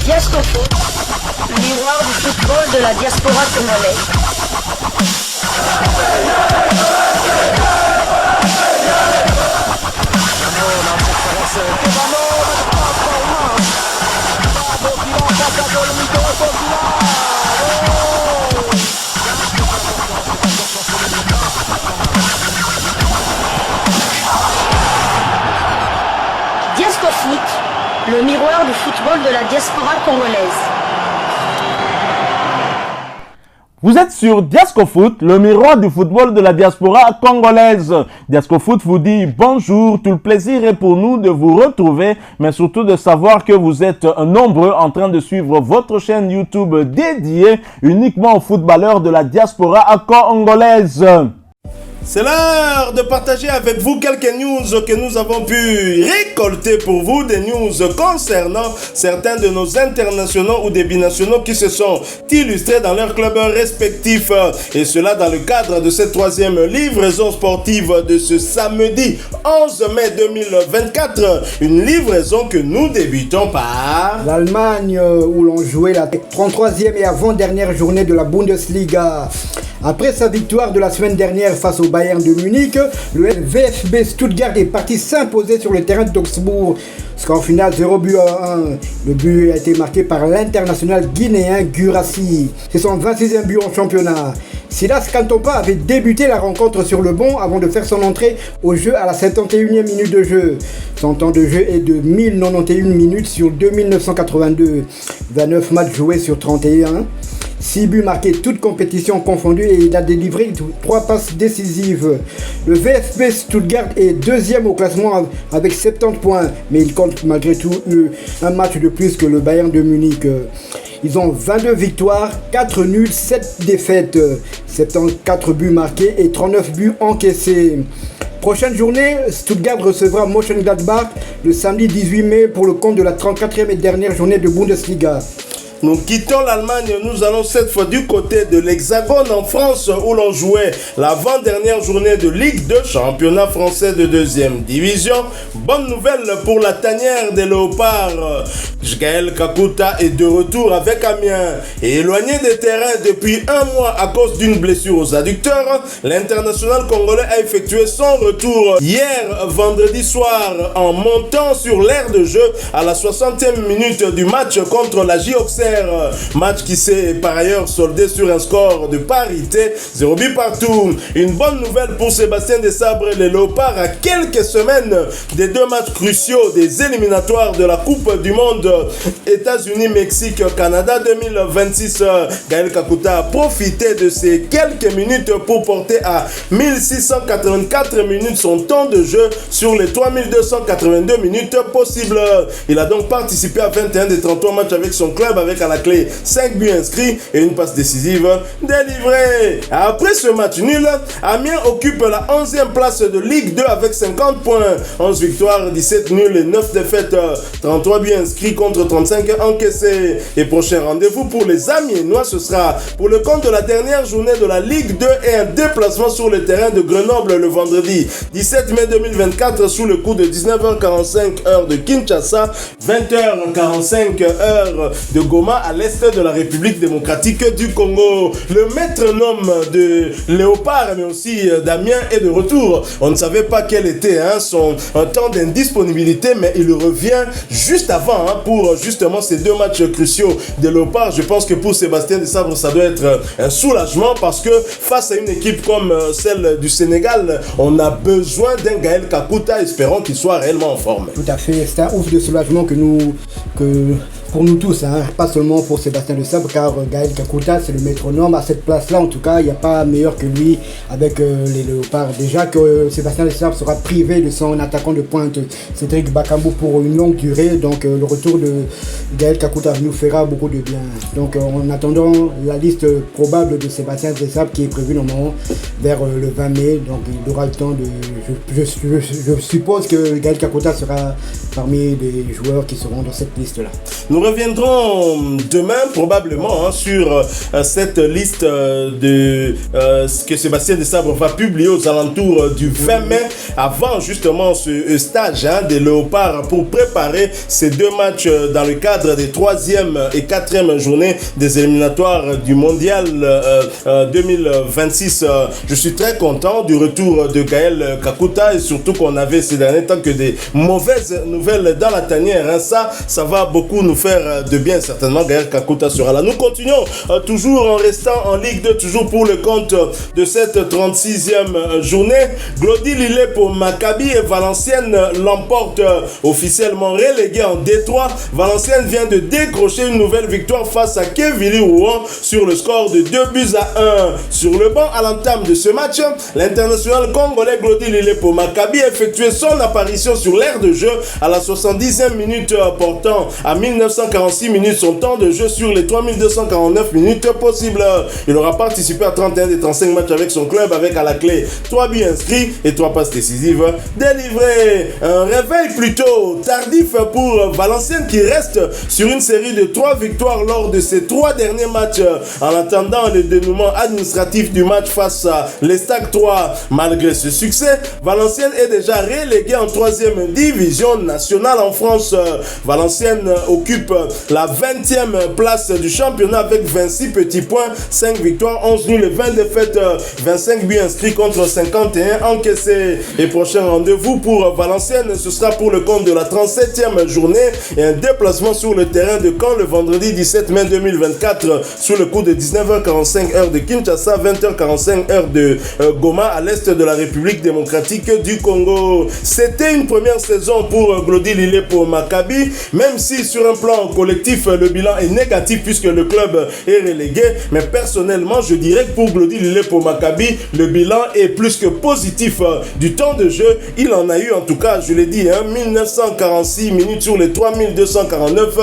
Diasco Foot, le miroir du football de la diaspora congolaise. Diasco Foot, le miroir du football de la diaspora congolaise. Vous êtes sur Diasco Foot, le miroir du football de la diaspora congolaise. Diasco Foot vous dit bonjour, tout le plaisir est pour nous de vous retrouver, mais surtout de savoir que vous êtes nombreux en train de suivre votre chaîne YouTube dédiée uniquement aux footballeurs de la diaspora congolaise. C'est l'heure de partager avec vous quelques news que nous avons pu récolter pour vous, des news concernant certains de nos internationaux ou des binationaux qui se sont illustrés dans leurs clubs respectifs. Et cela dans le cadre de cette troisième livraison sportive de ce samedi 11 mai 2024. Une livraison que nous débutons par l'Allemagne, où l'on jouait la 33e et avant-dernière journée de la Bundesliga. Après sa victoire de la semaine dernière face au Bayern de Munich, le VfB Stuttgart est parti s'imposer sur le terrain d'Augsbourg. Score final 0 but à 1. Le but a été marqué par l'international guinéen Guirassy. C'est son 26e but en championnat. Silas Kantopa avait débuté la rencontre sur le banc avant de faire son entrée au jeu à la 71e minute de jeu. Son temps de jeu est de 1091 minutes sur 2982. 29 matchs joués sur 31. 6 buts marqués, toutes compétitions confondues, et il a délivré 3 passes décisives. Le VfB Stuttgart est deuxième au classement avec 70 points, mais il compte malgré tout un match de plus que le Bayern de Munich. Ils ont 22 victoires, 4 nuls, 7 défaites, 74 buts marqués et 39 buts encaissés. Prochaine journée, Stuttgart recevra Mönchengladbach le samedi 18 mai pour le compte de la 34e et dernière journée de Bundesliga. Nous quittons l'Allemagne, nous allons cette fois du côté de l'Hexagone en France où l'on jouait l'avant-dernière journée de Ligue 2, championnat français de 2e division. Bonne nouvelle pour la tanière des Léopards. Gaël Kakuta est de retour avec Amiens. Et éloigné des terrains depuis un mois à cause d'une blessure aux adducteurs, l'international congolais a effectué son retour hier vendredi soir en montant sur l'aire de jeu à la 60e minute du match contre la J-Auxerre. Match qui s'est par ailleurs soldé sur un score de parité, 0 but partout. Une bonne nouvelle pour Sébastien Desabre et les Léopards à quelques semaines des 2 matchs cruciaux des éliminatoires de la Coupe du Monde États-Unis-Mexique-Canada 2026. Gaël Kakuta a profité de ces quelques minutes pour porter à 1684 minutes son temps de jeu sur les 3282 minutes possibles. Il a donc participé à 21 des 33 matchs avec son club avec à la clé 5 buts inscrits et une passe décisive délivrée. Après ce match nul, Amiens occupe la 11e place de Ligue 2 avec 50 points, 11 victoires, 17 nuls et 9 défaites, 33 buts inscrits contre 35 encaissés. Et prochain rendez-vous pour les Amiénois, ce sera pour le compte de la dernière journée de la Ligue 2 et un déplacement sur le terrain de Grenoble le vendredi 17 mai 2024 sous le coup de 19h45 heure de Kinshasa, 20h45 heure de Goma à l'est de la République démocratique du Congo. Le métronome de Léopard mais aussi d'Amiens est de retour. On ne savait pas quel était son temps d'indisponibilité, mais il revient juste avant pour justement ces 2 matchs cruciaux de Léopard. Je pense que pour Sébastien Desabre, ça doit être un soulagement parce que face à une équipe comme celle du Sénégal, on a besoin d'un Gaël Kakuta. Espérons qu'il soit réellement en forme. Tout à fait, c'est un ouf de soulagement pour nous tous, pas seulement pour Sébastien Desabre, car Gaël Kakuta c'est le métronome à cette place-là. En tout cas, il n'y a pas meilleur que lui avec les Léopards. Déjà que Sébastien Desabre sera privé de son attaquant de pointe Cédric Bakambu pour une longue durée, donc le retour de Gaël Kakuta nous fera beaucoup de bien. Donc en attendant la liste probable de Sébastien Desabre qui est prévue normalement vers le 20 mai, donc il aura le temps de... Je suppose que Gaël Kakuta sera parmi les joueurs qui seront dans cette liste-là. Nous reviendrons demain probablement sur cette liste de ce que Sébastien Desabre va publier aux alentours du 20 mai, avant justement ce stage des Léopards pour préparer ces deux matchs dans le cadre des 3e et 4e journées des éliminatoires du Mondial 2026. Je suis très content du retour de Gaël Kakuta et surtout qu'on avait ces derniers temps que des mauvaises nouvelles dans la tanière. Ça va beaucoup nous faire de bien. Certainement, Gaël Kakuta sera là. Nous continuons toujours en restant en Ligue 2, toujours pour le compte de cette 36e journée. Glody Lillet pour Maccabi et Valenciennes l'emporte officiellement relégué en D3. Valenciennes vient de décrocher une nouvelle victoire face à Quevilly Rouen sur le score de 2-1. Sur le banc à l'entame de ce match, l'international congolais Glody Lillet pour Maccabi a effectué son apparition sur l'aire de jeu à la 70e minute, portant à 1946 minutes son temps de jeu sur les 3249 minutes possibles. Il aura participé à 31 des 35 matchs avec son club, avec à la clé 3 buts inscrits et 3 passes décisives délivrées. Un réveil plutôt tardif pour Valenciennes qui reste sur une série de 3 victoires lors de ses 3 derniers matchs en attendant le dénouement administratif du match face à l'Estac 3. Malgré ce succès, Valenciennes est déjà relégué en 3e division nationale en France. Valenciennes occupe la 20e place du championnat avec 26 petits points, 5 victoires, 11 nuls et 20 défaites, 25 buts inscrits contre 51 encaissés. Et prochain rendez-vous pour Valenciennes, ce sera pour le compte de la 37e journée et un déplacement sur le terrain de Caen le vendredi 17 mai 2024 sous le coup de 19h45 heure de Kinshasa, 20h45 heure de Goma à l'est de la République démocratique du Congo. C'était une première saison pour Glody Lillet pour Maccabi, même si sur un plan collectif le bilan est négatif puisque le club est relégué, mais personnellement je dirais que pour Glody Lillet pour Maccabi le bilan est plus que positif. Du temps de jeu il en a eu, en tout cas je l'ai dit, 1946 minutes sur les 3249.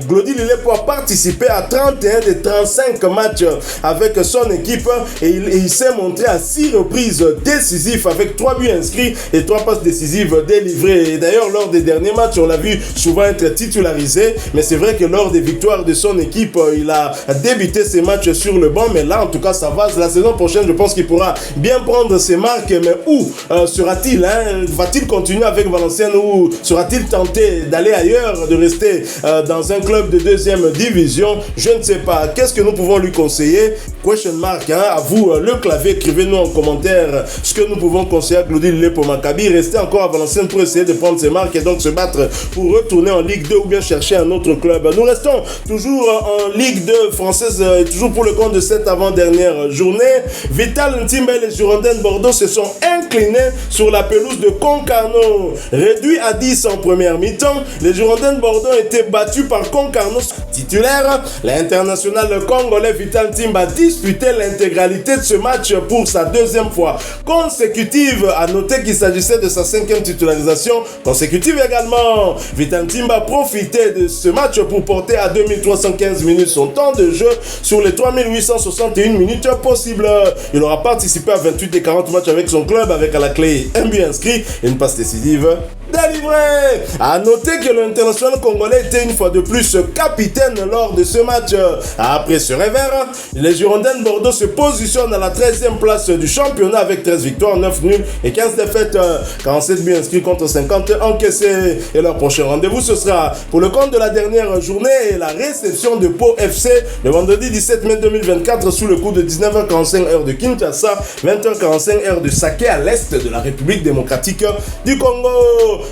Glody Lillet pour participer à 31 des 35 matchs avec son équipe et il s'est montré à 6 reprises décisif avec 3 buts inscrits et 3 passes décisives délivrées. Et d'ailleurs lors des derniers matchs on l'a vu souvent être titularisé, mais c'est vrai que lors des victoires de son équipe il a débuté ses matchs sur le banc, mais là en tout cas ça va. La saison prochaine je pense qu'il pourra bien prendre ses marques, mais où sera-t-il va-t-il continuer avec Valenciennes ou sera-t-il tenté d'aller ailleurs, de rester dans un club de 2e division? Je ne sais pas. Qu'est-ce que nous pouvons lui conseiller? Question mark, à vous le clavier, écrivez-nous en commentaire ce que nous pouvons conseiller à Glody Lillet pour Maccabi. Rester encore à Valenciennes pour essayer de prendre ses marques et donc se battre pour retourner en Ligue 2 ou bien chercher un autre club. Nous restons toujours en Ligue 2 française et toujours pour le compte de cette avant-dernière journée. Vital Ntimba et les Girondins de Bordeaux se sont inclinés sur la pelouse de Concarneau. Réduit à 10 en première mi-temps, les Girondins de Bordeaux ont été battus par Concarneau titulaire. L'international congolais Vital Ntimba disputait l'intégralité de ce match pour sa 2e fois consécutive. À noter qu'il s'agissait de sa 5e titularisation consécutive également. Vital Ntimba profitait de ce match pour porter à 2315 minutes son temps de jeu sur les 3861 minutes possibles. Il aura participé à 28 des 40 matchs avec son club avec à la clé un but inscrit et une passe décisive délivré. À noter que l'international congolais était une fois de plus capitaine lors de ce match. Après ce revers, les Girondins de Bordeaux se positionnent à la 13e place du championnat avec 13 victoires, 9 nuls et 15 défaites, 47 buts inscrits contre 50 encaissés. Et leur prochain rendez-vous ce sera pour le compte de la dernière journée et la réception de Pau FC le vendredi 17 mai 2024 sous le coup de 19h45 heure de Kinshasa, 20h45 heure de Saké à l'est de la République démocratique du Congo.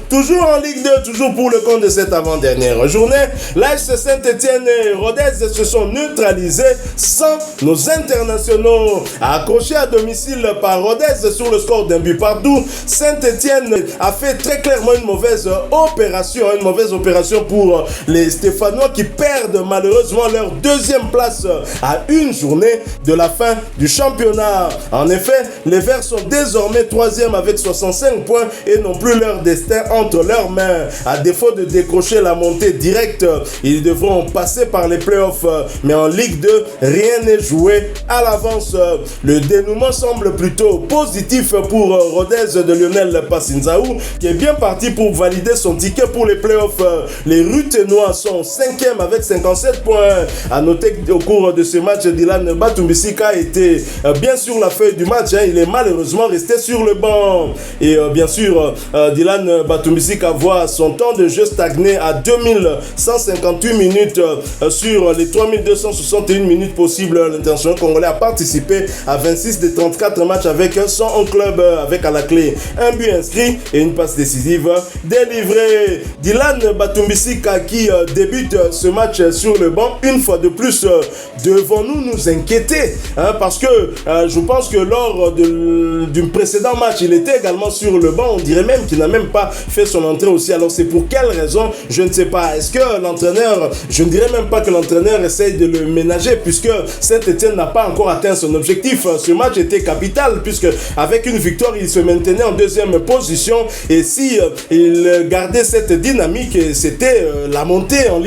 Toujours en Ligue 2, toujours pour le compte de cette avant-dernière journée, l'AS Saint-Etienne et Rodez se sont neutralisés sans nos internationaux. Accrochés à domicile par Rodez sur le score d'un but partout, Saint-Etienne a fait très clairement une mauvaise opération pour les Stéphanois qui perdent malheureusement leur 2e place à une journée de la fin du championnat. En effet, les Verts sont désormais 3e avec 65 points et n'ont plus leur destin destin entre leurs mains. À défaut de décrocher la montée directe, ils devront passer par les playoffs. Mais en Ligue 2, rien n'est joué à l'avance. Le dénouement semble plutôt positif pour Rodez de Lionel Passinzaou, qui est bien parti pour valider son ticket pour les playoffs. Les Ruthénois sont 5e avec 57 points. À noter qu'au cours de ce match, Dylan Batumbisika a été bien sur la feuille du match. Il est malheureusement resté sur le banc. Et bien sûr, Dylan Batumbisika voit son temps de jeu stagner à 2158 minutes sur les 3261 minutes possibles. L'international congolais a participé à 26 des 34 matchs avec son club, avec à la clé un but inscrit et une passe décisive délivrée. Dylan Batumbisika qui débute ce match sur le banc, une fois de plus, devons-nous nous inquiéter, parce que je pense que lors du précédent match, il était également sur le banc. On dirait même qu'il n'a même pas fait son entrée aussi. Alors c'est pour quelle raison? Je ne sais pas. Est-ce que l'entraîneur, je ne dirais même pas que l'entraîneur essaye de le ménager, puisque Saint-Etienne n'a pas encore atteint son objectif. Ce match était capital, puisque avec une victoire, il se maintenait en deuxième position. Et si il gardait cette dynamique, c'était la montée en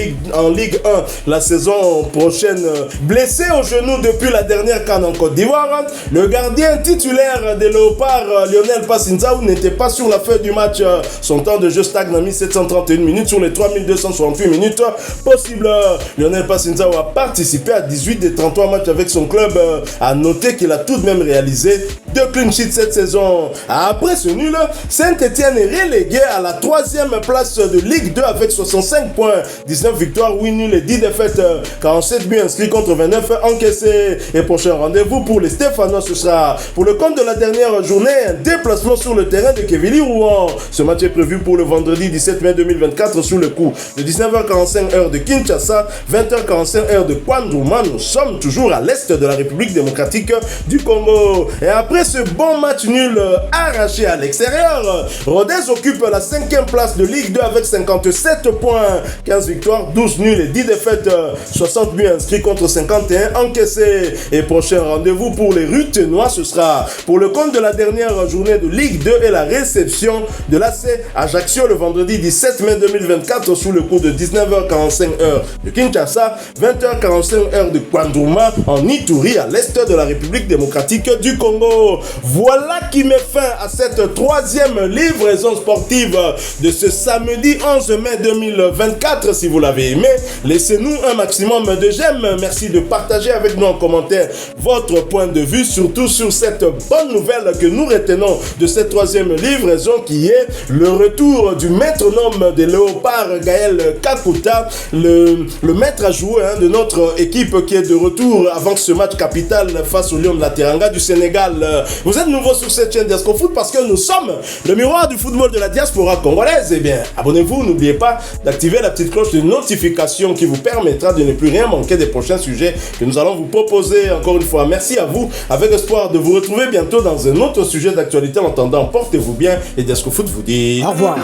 Ligue 1 la saison prochaine. Blessé au genou depuis la dernière CAN en Côte d'Ivoire, le gardien titulaire des Léopards, Lionel Passinzaou, n'était pas sur la feuille du match. Son temps de jeu stagne à 1731 minutes sur les 3268 minutes possibles. Lionel Passinzaou a participé à 18 des 33 matchs avec son club. À noter qu'il a tout de même réalisé 2 clean sheets cette saison. Après ce nul, Saint-Etienne est relégué à la 3e place de Ligue 2 avec 65 points, 19 victoires, 8 nuls et 10 défaites, 47 buts inscrits contre 29 encaissés. Et prochain rendez-vous pour les Stéphanois, ce sera pour le compte de la dernière journée, un déplacement sur le terrain de Kevili-Rouen. Ce match est prévu pour le vendredi 17 mai 2024 sous le coup de 19h45 heure de Kinshasa, 20h45 heure de Kwandrouma. Nous sommes toujours à l'est de la République démocratique du Congo. Et après ce bon match nul arraché à l'extérieur, Rodez occupe la 5e place de Ligue 2 avec 57 points, 15 victoires, 12 nuls et 10 défaites, 60 buts inscrits contre 51 encaissés. Et prochain rendez-vous pour les Ruthénois, ce sera pour le compte de la dernière journée de Ligue 2 et la réception de l'AC Ajaccio le vendredi 17 mai 2024 sous le coup de 19h45 heure de Kinshasa, 20h45 heure de Kwandrouma en Ituri à l'est de la République démocratique du Congo. Voilà qui met fin à cette 3e livraison sportive de ce samedi 11 mai 2024. Si vous l'avez aimé, laissez-nous un maximum de j'aime. Merci de partager avec nous en commentaire votre point de vue, surtout sur cette bonne nouvelle que nous retenons de cette 3e livraison qui est le retour du métronome des Léopards, Gaël Kakuta, le maître à jouer de notre équipe qui est de retour avant ce match capital face au Lion de la Teranga du Sénégal. Vous êtes nouveau sur cette chaîne Diasco Foot parce que nous sommes le miroir du football de la diaspora congolaise. Eh bien, abonnez-vous, n'oubliez pas d'activer la petite cloche de notification qui vous permettra de ne plus rien manquer des prochains sujets que nous allons vous proposer. Encore une fois, merci à vous, avec espoir de vous retrouver bientôt dans un autre sujet d'actualité. En attendant, portez-vous bien et Diasco Foot vous dit au revoir.